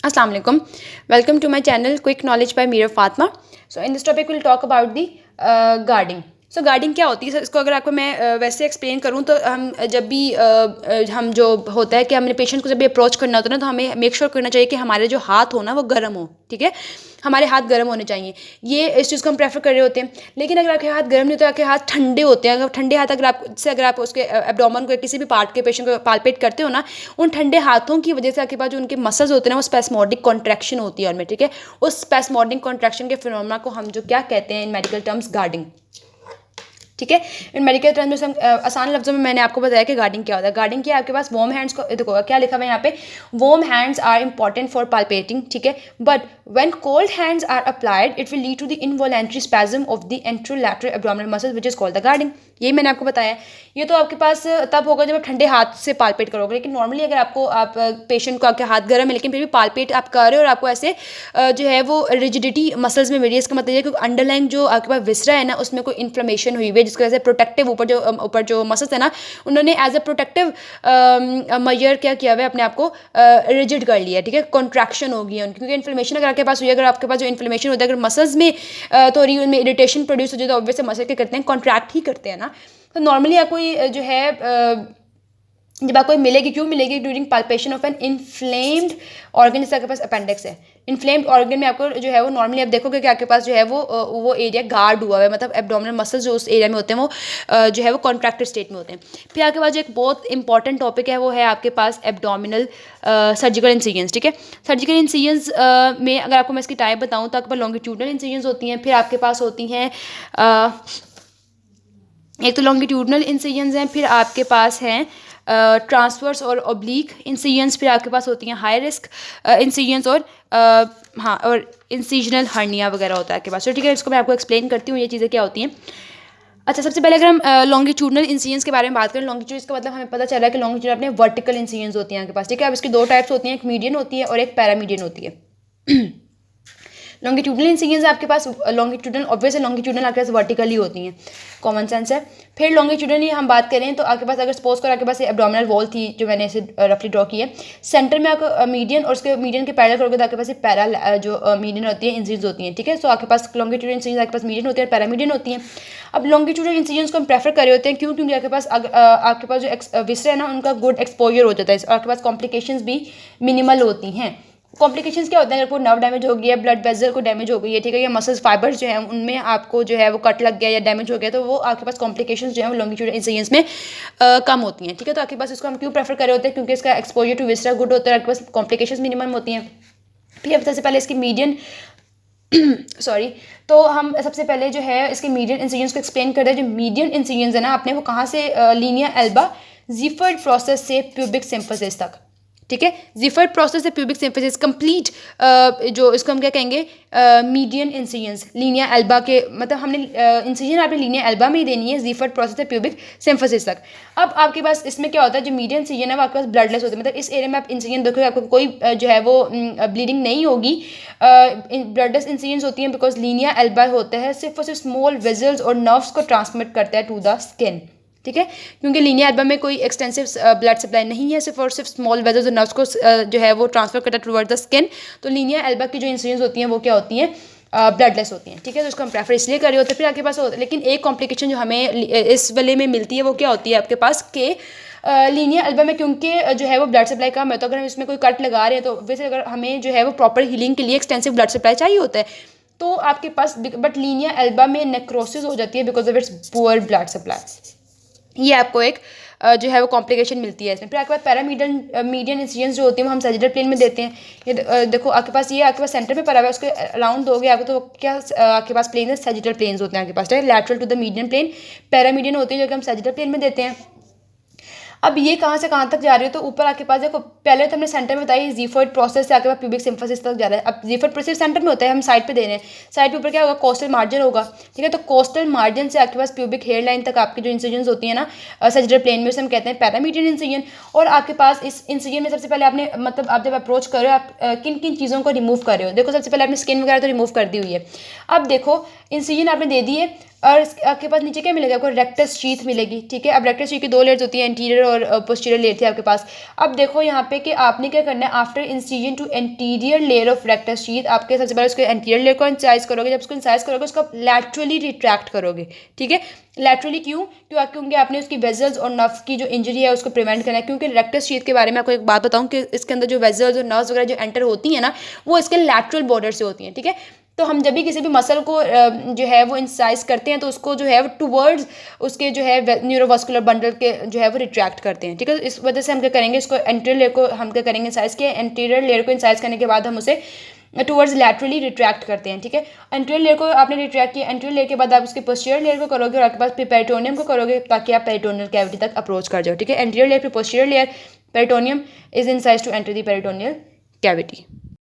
Assalamu alaikum. Welcome to my channel Quick Knowledge by Meera Fatma. So in this topic we'll talk about the guarding. So guarding क्या होती है? इसको अगर आपको मैं वैसे एक्सप्लेन करूँ तो हम जब भी हम जो होता है कि हमने पेशेंट को जब भी अप्रोच करना होता है ना, तो हमें मेक श्योर करना चाहिए कि हमारे जो हाथ हो ना वो गर्म हो, ठीक है। हमारे हाथ गर्म होने चाहिए, ये इस चीज़ को हम प्रेफर कर रहे होते हैं। लेकिन अगर आपके हाथ गर्म नहीं होते, आपके हाथ ठंडे होते हैं, अगर ठंडे हाथ अगर आप उसके एब्डोमेन को किसी भी पार्ट के पेशेंट को पालपेट करते हो ना, उन ठंडे हाथों की वजह से आपके पास जो उनके मसल्स होते हैं ना वो स्पेस्मोडिक कॉन्ट्रैक्शन होती है उनमें, ठीक है। उस स्पेस्मोडिक कॉन्ट्रैक्शन के फिनोमेना को हम जो क्या कहते हैं इन मेडिकल टर्म्स, गार्डिंग, ठीक है। इन मेडिकल टर्म्स में आसान लफ्जों में मैंने आपको बताया कि गार्डिंग क्या होता है। गार्डिंग क्या है? आपके पास वार्म हैंड्स को देखो क्या लिखा हुआ है यहाँ पे, warm hands are important for palpating, ठीक है, but when cold hands are applied it will lead to the involuntary spasm of the anterolateral abdominal muscle which is called the guarding. ये मैंने आपको बताया। ये तो आपके पास तब होगा जब आप ठंडे हाथ से पालपेट करोगे, लेकिन नॉर्मली अगर आप पेशेंट को, आपके हाथ गर्म है लेकिन फिर भी पालपेट आप कर रहे हो और आपको ऐसे जो है वो रिजिडिटी मसल्स में मिली है, इसका मतलब है कि अंडरलाइन जो आपके पास विसरा है ना उसमें कोई इन्फ्लेमेशन हुई हुई है, जिसकी वजह से प्रोटेक्टिव ऊपर जो मसल्स है ना उन्होंने एज अ प्रोटेक्टिव मयर क्या किया हुआ है, अपने आप को रिजिड कर लिया है, ठीक है। कॉन्ट्रैक्शन हो गई है उनकी, क्योंकि इन्फ्लेमेशन अगर आपके पास हुई है, अगर आपके पास जो इन्फ्लेमेशन होता है अगर मसल्स में थोड़ी उनमें इरिटेशन प्रोड्यूस हो जाए तो ऑब्वियसली मसल क्या करते हैं, कॉन्ट्रैक्ट ही करते हैं ना। तो नॉर्मली आपको ये जो है जब आपको मिलेगी, क्यों मिलेगी? During palpation of an inflamed organ, जैसे आपके पास अपेंडिक्स है, इन्फ्लेम्ड ऑर्गन में आपको जो है वो नॉर्मली आप देखोगे कि आपके पास जो है वो एरिया गार्ड हुआ है, मतलब एब्डोमिनल मसल्स जो उस एरिया में होते हैं वो जो है वो कॉन्ट्रैक्टेड स्टेट में होते हैं। फिर आपके पास जो एक बहुत इंपॉर्टेंट टॉपिक है वो है आपके पास एब्डोमिनल सर्जिकल इंसिजन्स, ठीक है। सर्जिकल इंसिजन्स में अगर आपको मैं इसकी टाइप बताऊँ तो आपके पास लॉन्गिट्यूडनल इंसिजन्स होती हैं, फिर आपके पास होती हैं एक तो लॉन्गिट्यूडनल इंसिजन्स हैं, फिर आपके पास हैं ट्रांसवर्स और ओब्लीक इंसिजन्स, फिर आपके पास होती हैं हाई रिस्क इंसिजन्स और हाँ और इंसिजनल हर्निया वगैरह होता है आपके पास। तो ठीक है, इसको मैं आपको एक्सप्लेन करती हूँ ये चीज़ें क्या होती हैं। अच्छा, सबसे पहले अगर हम लॉन्गिट्यूडनल इंसिजन्स के बारे में बात करें, लॉन्गिट्यूड का मतलब हमें पता चल रहा है कि लॉन्गिट्यूड अपने वर्टिकल इंसिजन्स होती हैं आपके पास, ठीक है। अब इसकी दो टाइप्स होती हैं, एक मीडियन होती है और एक पैरामीडियन होती है। लॉन्गिट्यूडनल इंसिजन्स आपके पास लॉन्गिट्यूडनल, ऑब्वियसली लॉन्गिट्यूडनल आपके पास वर्टिकली होती हैं, कॉमन सेंस है। फिर लॉन्गिट्यूडनली हम बात करें तो आपके पास अगर सपोज करो आपके पास एब्डोमिनल वॉल थी जो मैंने इसे रफली ड्रॉ की है, सेंटर में आपको मीडियन और उसके मीडियन के पैरेलल करोगे तो आपके पास ये पैरा जो मीडियन होती है इंसिजन्स होती हैं, ठीक है। सो आपके पास लॉन्गिट्यूडनल इंसिजन्स आपके पास मीडियन होती है और पैरामीडियन होती हैं। अब लॉन्गिट्यूडनल इंसिजन्स को हम प्रेफर कर रहे होते हैं, क्यों? क्योंकि आपके पास जो विसरा है ना उनका गुड एक्सपोजर हो जाता है, आपके पास कॉम्प्लिकेशंस भी मिनिमल होती हैं। कॉम्प्लिकेशंस क्या होता है? अगर कोई नर्व डैमेज हो गया है, ब्लड वेसल को डैमेज हो गई है, ठीक है, या मसल्स फाइबर्स जो हैं उनमें आपको जो है वो कट लग गया या डैमेज हो गया, तो वो आपके पास कॉम्प्लिकेशंस जो है वो लॉन्गिट्यूडनल इंसिजन्स में कम होती हैं, ठीक है। तो आपके पास इसको हम क्यों प्रेफर कर रहे होते हैं? क्योंकि इसका एक्सपोजर टू विसरा गुड होता है, आपके पास कॉम्प्लिकेशंस मिनिमम होती हैं। फिर अब सबसे पहले इसकी मीडियन सॉरी, तो हम सबसे पहले जो है इसके मीडियन इंसिजन्स को एक्सप्लेन करते हैं। जो मीडियन इंसिजन्स है ना अपने वो कहाँ से, लीनिया एल्बा जीफर्ड प्रोसेस से प्यूबिक सिम्फिसिस तक, ठीक है। जीफर्ड प्रोसेस से प्यूबिक सिम्फिसिस कंप्लीट जो इसको हम क्या कहेंगे, मीडियन इंसिजन्स लीनिया एल्बा के, मतलब हमने इंसिजन आपने लीनिया एल्बा में ही देनी है जीफर्ड प्रोसेस से प्यूबिक सिम्फिसिस तक। अब आपके पास इसमें क्या होता है, जो मीडियन इंसिजन है वो आपके पास ब्लडलेस होता है, मतलब इस एरिया में आप इंसिजन देखोगे आपको कोई जो है वो ब्लीडिंग नहीं होगी, ब्लडलेस इंसिजन्स होती हैं बिकॉज लीनिया एल्बा होता है सिर्फ और सिर्फ स्मॉल वेजल्स और नर्व्स को ट्रांसमिट करता है टू द स्किन, ठीक है। क्योंकि लीनिया एल्बा में कोई एक्सटेंसिव ब्लड सप्लाई नहीं है, सिर्फ और सिर्फ स्मॉल वेजल्स और नर्व्स को जो है वो ट्रांसफर करता है टुवर्ड द स्किन। तो लीनिया एल्बा की जो इंसिजन्स होती हैं वो क्या होती हैं, ब्लडलेस होती हैं, ठीक है। तो इसको हम प्रेफर इसलिए कर रहे होते हैं। फिर आपके पास होता है, लेकिन एक कॉम्प्लिकेशन जो हमें इस वाले में मिलती है वो क्या होती है आपके पास के लीनिया एल्बा में, क्योंकि जो है वो ब्लड सप्लाई कम है, तो अगर हम इसमें कोई कट लगा रहे हैं तो वैसे अगर हमें जो है वो प्रॉपर हीलिंग के लिए एक्सटेंसिव ब्लड सप्लाई चाहिए होता है, तो आपके पास बट लीनिया एल्बा में नेक्रोसिस हो जाती है because of its poor blood supply. ये आपको एक जो है वो कॉम्प्लिकेशन मिलती है इसमें। फिर आपके पास पैरामीडियन मीडियन इंसिजन्स जो होती हैं वो हम सैजिटल प्लेन में देते हैं। ये देखो आपके पास ये आपके पास सेंटर में पड़ा हुआ है, उसके अराउंड दोगे आपको तो क्या आपके पास प्लेन है, सैजिटल प्लेन्स होते हैं आपके पास, ठीक है। Lateral to the median plane paramedian होती है जो कि हम सैजिटल प्लेन में देते हैं। अब ये कहाँ से कहाँ तक जा रही है, तो ऊपर आपके पास देखो पहले तो हमने सेंटर में बताई जीफर्ड प्रोसेस से आपके पास प्यूबिक सिम्फिसिस तक जा रहा है। अब जीफर्ड प्रोसेस सेंटर में होता है, हम साइड पे दे रहे हैं, साइड पे ऊपर क्या होगा, कोस्टल मार्जिन होगा, ठीक है। तो कोस्टल मार्जिन से आपके पास प्यूबिक हेयर लाइन तक आपकी जो इंसिजन्स होती है ना सैजिटल प्लेन में, उसे हम कहते हैं पैरामीडियन इंसिजन। और आपके पास इस इंसिजन में सबसे पहले आपने मतलब आप जब अप्रोच कर रहे हो आप किन किन चीज़ों को रिमूव कर रहे हो, देखो सबसे पहले आपने स्किन वगैरह तो रिमूव कर दी हुई है। अब देखो इंसिजन आपने दे दी है, और आपके पास नीचे क्या मिलेगा, आपको रेक्टस शीथ मिलेगी, ठीक है। अब रेक्टस शीथ की दो लेयर्स होती हैं, एंटीरियर और पोस्टीरियर लेयर थी आपके पास। अब देखो यहाँ पे कि आपने क्या करना है, after incision to anterior layer of rectus sheath, आपके सबसे पहले उसके एंटीरियर लेयर को इंसाइज करोगे। जब उसको इंसाइज करोगे उसको लैटरली रिट्रैक्ट करोगे, ठीक है। लैटरली क्योंकि आपने उसकी वेजल्स और नर्व की जो इंजरी है उसको प्रिवेंट करना है। क्योंकि रेक्टस शीथ के बारे में आपको एक बात बताऊँ कि इसके अंदर जो वेजल्स और नर्व्स वगैरह जो एंटर होती हैं ना, वो इसके लैटरल बॉर्डर से होती हैं, ठीक है। तो हम जब भी किसी भी मसल को जो है वो इंसाइज करते हैं तो उसको जो है वो टुवर्ड्स उसके जो है न्यूरोवास्कुलर बंडल के जो है वो रिट्रैक्ट करते हैं, ठीक है। इस वजह से हम क्या करेंगे, इसको एंटीरियर लेयर को हम क्या करेंगे इंसाइज किया, एंटीरियर लेयर को इंसाइज करने के बाद हम उसे टुवर्ड्स लैटरली रिट्रैक्ट करते हैं, ठीक है। एंटीरियर लेयर को आपने रिट्रैक्ट किया, एंटीरियर लेयर के बाद आप उसके पोस्टीरियर लेयर को करोगे और आपके पास पेरिटोनियम को करोगे ताकि आप पेरिटोनियल कैविटी तक अप्रोच कर जाओ, ठीक है। एंटीरियर लेयर फिर posterior layer, peritoneum is incise to enter the peritoneal cavity.